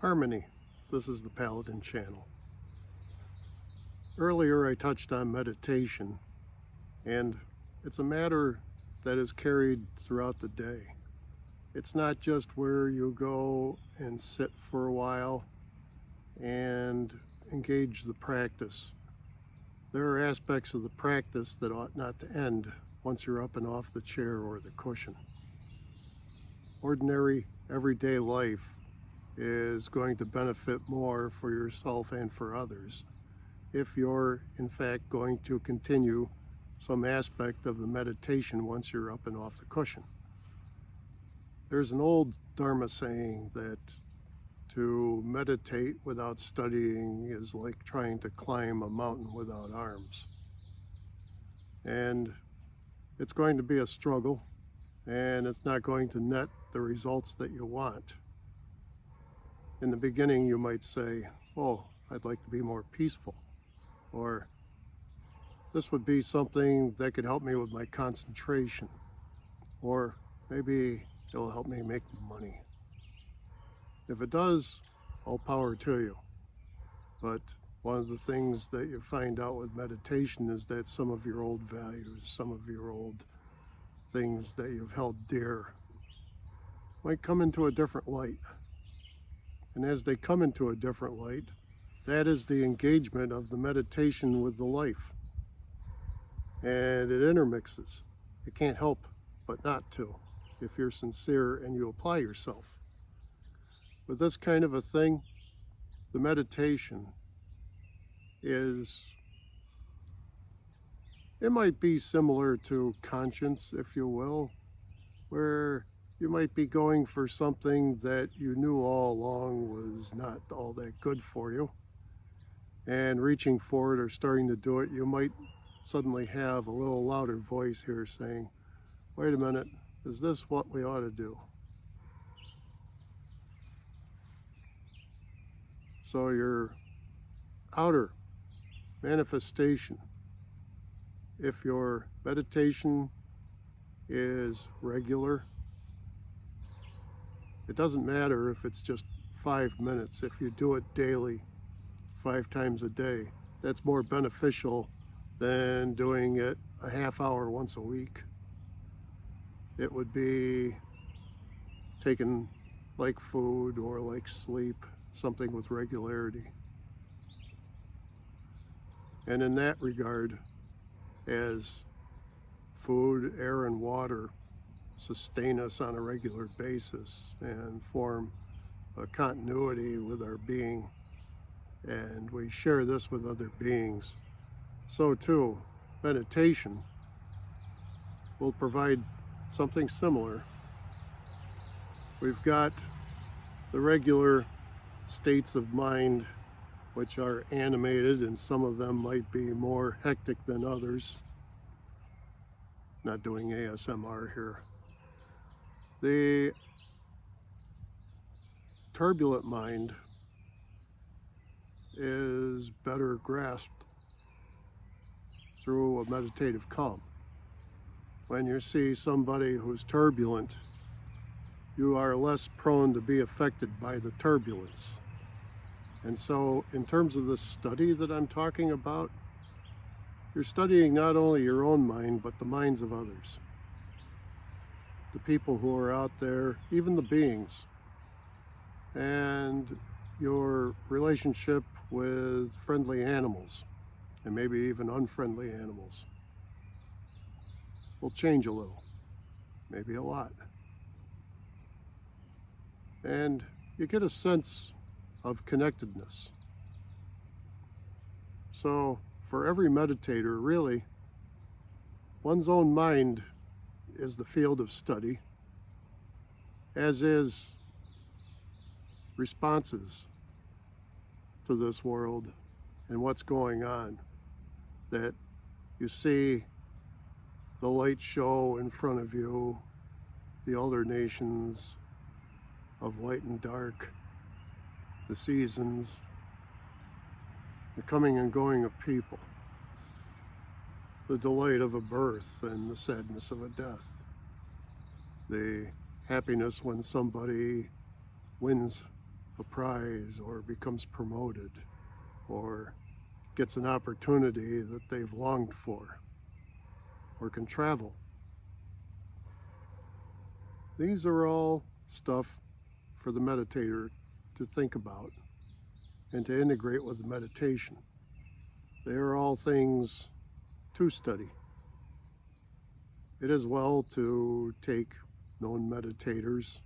Harmony. This is the Paladin channel. Earlier I touched on meditation, and it's a matter that is carried throughout the day. It's not just where you go and sit for a while and engage the practice. There are aspects of the practice that ought not to end once you're up and off the chair or the cushion. Ordinary, everyday life is going to benefit more for yourself and for others if you're in fact going to continue some aspect of the meditation once you're up and off the cushion. There's an old Dharma saying that to meditate without studying is like trying to climb a mountain without arms. And it's going to be a struggle, and it's not going to net the results that you want. In the beginning, you might say, oh, I'd like to be more peaceful, or this would be something that could help me with my concentration, or maybe it'll help me make money. If it does, all power to you. But one of the things that you find out with meditation is that some of your old values, some of your old things that you've held dear might come into a different light. And as they come into a different light, that is the engagement of the meditation with the life. And it intermixes. It can't help but not to if you're sincere and you apply yourself. With this kind of a thing, the meditation it might be similar to conscience, if you will, where you might be going for something that you knew all along was not all that good for you, and reaching for it or starting to do it, you might suddenly have a little louder voice here saying, wait a minute, is this what we ought to do? So your outer manifestation, if your meditation is regular, it doesn't matter if it's just 5 minutes. If you do it daily, 5 times a day, that's more beneficial than doing it a half hour once a week. It would be taken like food or like sleep, something with regularity. And in that regard, as food, air, and water sustain us on a regular basis and form a continuity with our being, and we share this with other beings, so too, meditation will provide something similar. We've got the regular states of mind which are animated, and some of them might be more hectic than others. Not doing ASMR here. The turbulent mind is better grasped through a meditative calm. When you see somebody who's turbulent, you are less prone to be affected by the turbulence. And so, in terms of this study that I'm talking about, you're studying not only your own mind, but the minds of others. The people who are out there, even the beings. And your relationship with friendly animals, and maybe even unfriendly animals, will change a little, maybe a lot. And you get a sense of connectedness. So for every meditator, really, one's own mind is the field of study, as is responses to this world and what's going on. That you see the light show in front of you, the alternations of light and dark, the seasons, the coming and going of people, the delight of a birth and the sadness of a death, the happiness when somebody wins a prize or becomes promoted or gets an opportunity that they've longed for or can travel. These are all stuff for the meditator to think about and to integrate with the meditation. They are all things to study. It is well to take known meditators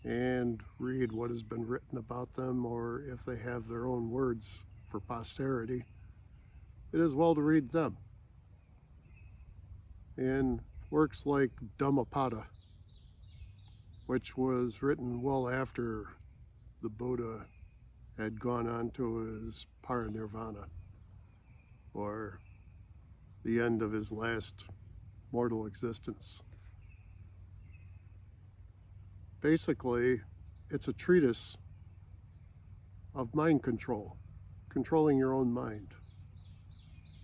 and read what has been written about them, or if they have their own words for posterity, it is well to read them. In works like Dhammapada, which was written well after the Buddha had gone on to his parinirvana, or the end of his last mortal existence. Basically, it's a treatise of mind control, controlling your own mind.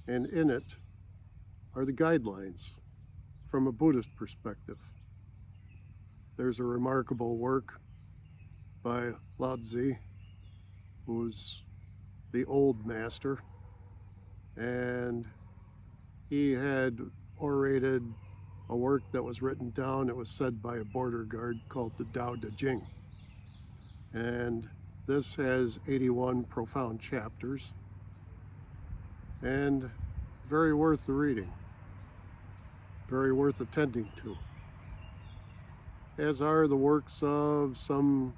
And in it are the guidelines from a Buddhist perspective. There's a remarkable work by Laozi, who's the old master, and he had orated a work that was written down. It was said by a border guard called the Tao Te Ching. And this has 81 profound chapters and very worth the reading, very worth attending to, as are the works of some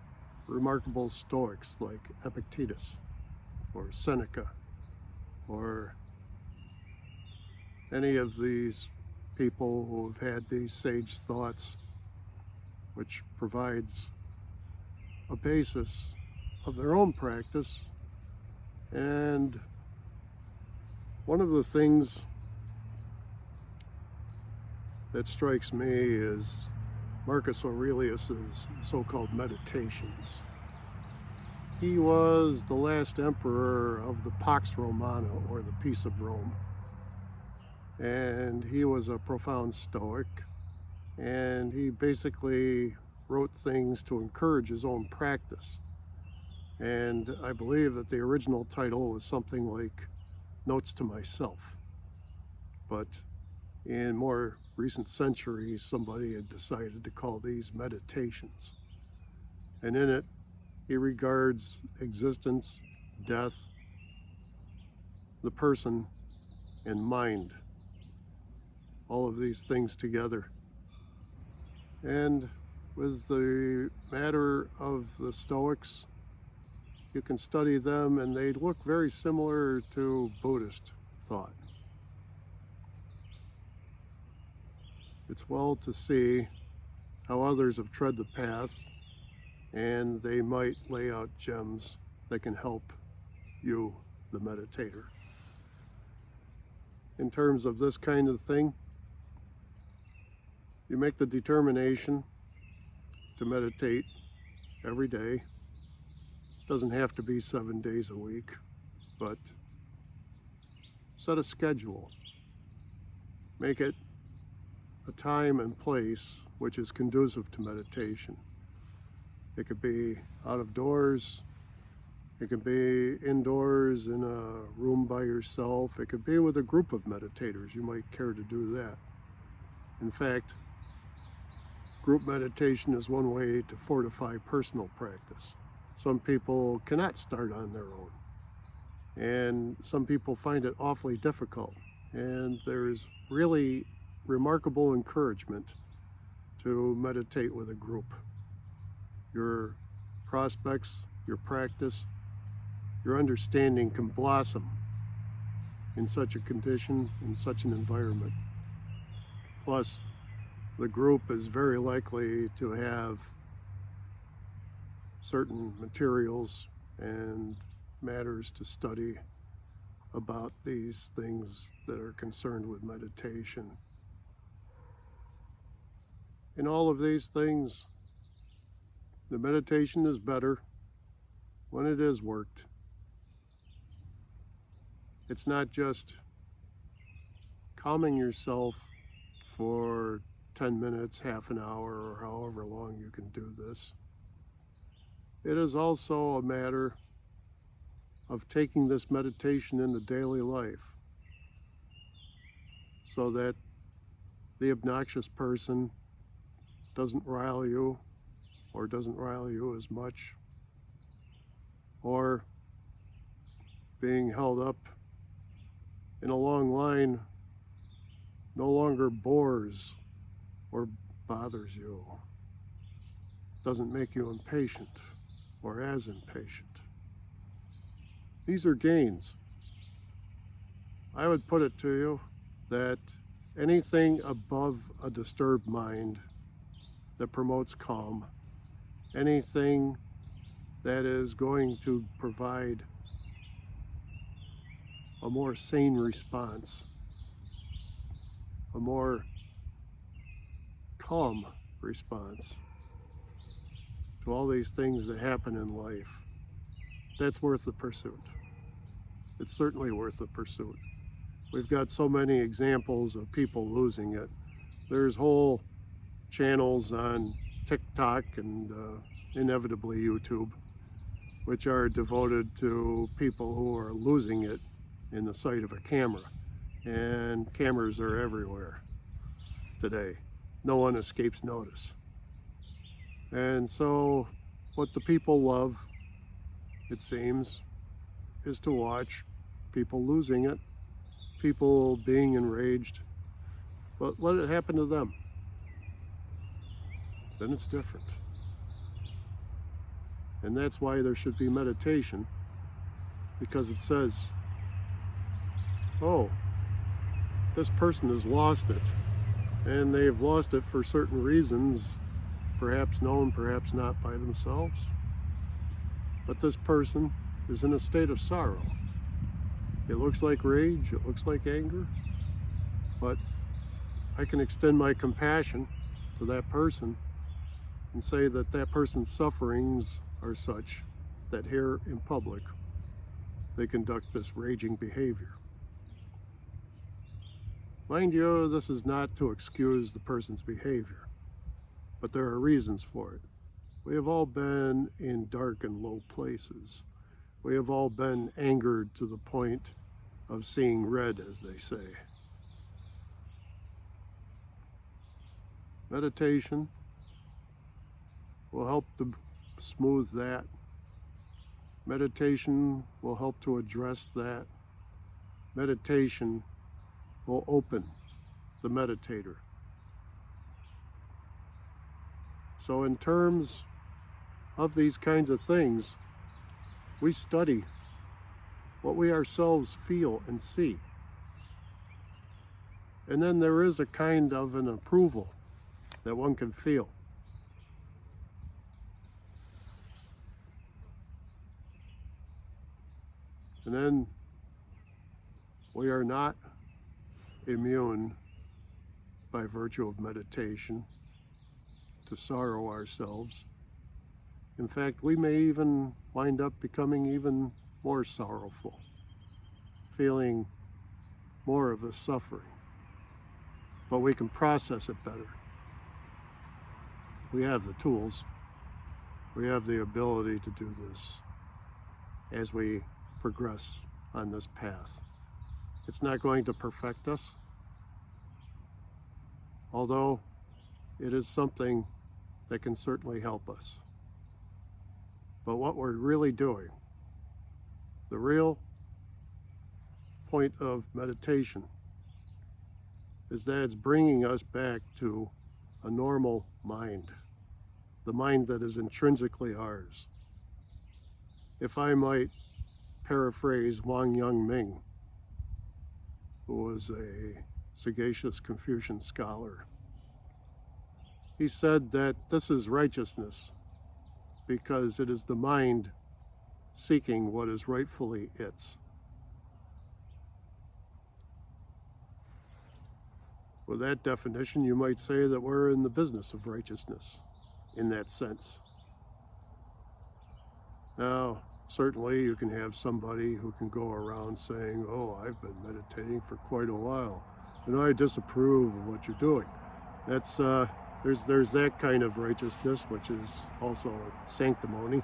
remarkable Stoics like Epictetus or Seneca or any of these people who have had these sage thoughts, which provides a basis of their own practice. And one of the things that strikes me is Marcus Aurelius's so-called meditations. He was the last emperor of the Pax Romana, or the Peace of Rome. And he was a profound Stoic, and he basically wrote things to encourage his own practice. And I believe that the original title was something like Notes to Myself. But in more recent centuries, somebody had decided to call these meditations. And in it, he regards existence, death, the person, and mind, all of these things together. And with the matter of the Stoics, you can study them and they look very similar to Buddhist thought. It's well to see how others have tread the path, and they might lay out gems that can help you, the meditator. In terms of this kind of thing, you make the determination to meditate every day. It doesn't have to be 7 days a week, but set a schedule. Make it a time and place which is conducive to meditation. It could be out of doors, it could be indoors in a room by yourself, it could be with a group of meditators. You might care to do that. In fact, group meditation is one way to fortify personal practice. Some people cannot start on their own, and some people find it awfully difficult. And there's really remarkable encouragement to meditate with a group. Your prospects, your practice, your understanding can blossom in such a condition, in such an environment. Plus, the group is very likely to have certain materials and matters to study about these things that are concerned with meditation. In all of these things, the meditation is better when it is worked. It's not just calming yourself for 10 minutes, half an hour, or however long you can do this. it is also a matter of taking this meditation into daily life so that the obnoxious person doesn't rile you or doesn't rile you as much, or being held up in a long line no longer bores or bothers you, doesn't make you impatient or as impatient. These are gains. I would put it to you that anything above a disturbed mind that promotes calm, anything that is going to provide a more sane response, a more calm response to all these things that happen in life, that's worth the pursuit. It's certainly worth the pursuit. We've got so many examples of people losing it. There's whole channels on TikTok and inevitably YouTube, which are devoted to people who are losing it in the sight of a camera. And cameras are everywhere today. No one escapes notice. And so what the people love, it seems, is to watch people losing it, people being enraged, but let it happen to them. Then it's different. And that's why there should be meditation, because it says, oh, this person has lost it, and they've lost it for certain reasons, perhaps known, perhaps not by themselves. But this person is in a state of sorrow. It looks like rage, it looks like anger, but I can extend my compassion to that person and say that that person's sufferings are such that here in public they conduct this raging behavior. Mind you, this is not to excuse the person's behavior, but there are reasons for it. We have all been in dark and low places. We have all been angered to the point of seeing red, as they say. Meditation will help to smooth that. Meditation will help to address that. Meditation will open the meditator. So in terms of these kinds of things, we study what we ourselves feel and see. And then there is a kind of an approval that one can feel. And then we are not immune by virtue of meditation to sorrow ourselves. In fact, we may even wind up becoming even more sorrowful, feeling more of the suffering. But we can process it better. We have the tools. We have the ability to do this as we progress on this path. It's not going to perfect us, although it is something that can certainly help us. But what we're really doing, the real point of meditation, is that it's bringing us back to a normal mind, the mind that is intrinsically ours. If I might paraphrase Wang Yangming, who was a sagacious Confucian scholar, he said that this is righteousness because it is the mind seeking what is rightfully its. With that definition, you might say that we're in the business of righteousness in that sense. Now, certainly you can have somebody who can go around saying, oh, I've been meditating for quite a while, and I disapprove of what you're doing. That's there's that kind of righteousness, which is also sanctimony.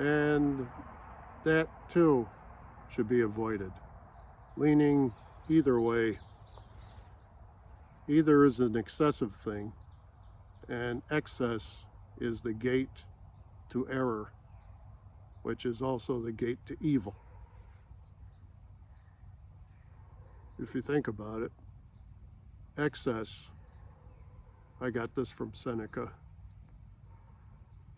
And that too should be avoided. Leaning either way. Either is an excessive thing, and excess is the gate to error, which is also the gate to evil. If you think about it, excess, I got this from Seneca,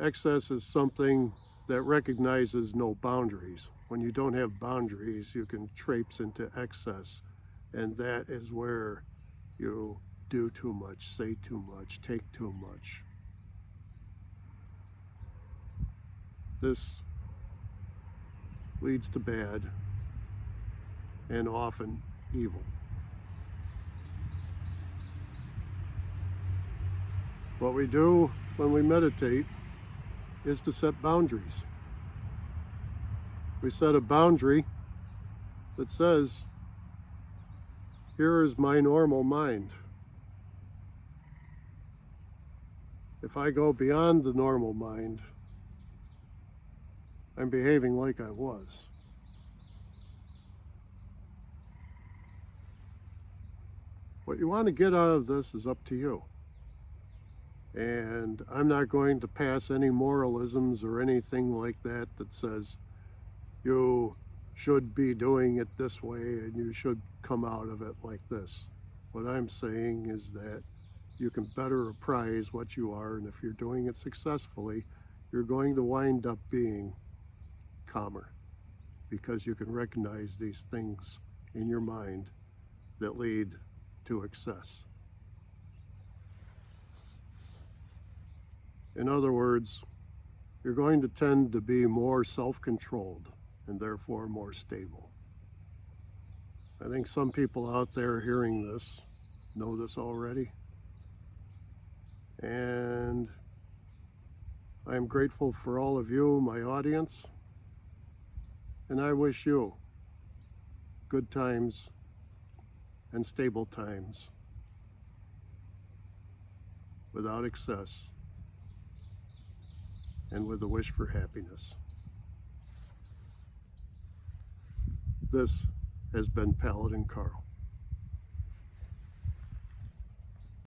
excess is something that recognizes no boundaries. When you don't have boundaries, you can traipse into excess, and that is where you do too much, say too much, take too much. This leads to bad and often evil. What we do when we meditate is to set boundaries. We set a boundary that says, here is my normal mind. If I go beyond the normal mind, I'm behaving like I was. What you want to get out of this is up to you. And I'm not going to pass any moralisms or anything like that that says you should be doing it this way and you should come out of it like this. What I'm saying is that you can better appraise what you are, and if you're doing it successfully, you're going to wind up being calmer because you can recognize these things in your mind that lead to excess. In other words, you're going to tend to be more self-controlled and therefore more stable. I think some people out there hearing this know this already. And I'm grateful for all of you, my audience, and I wish you good times and stable times without excess and with a wish for happiness. This has been Paladin Carl.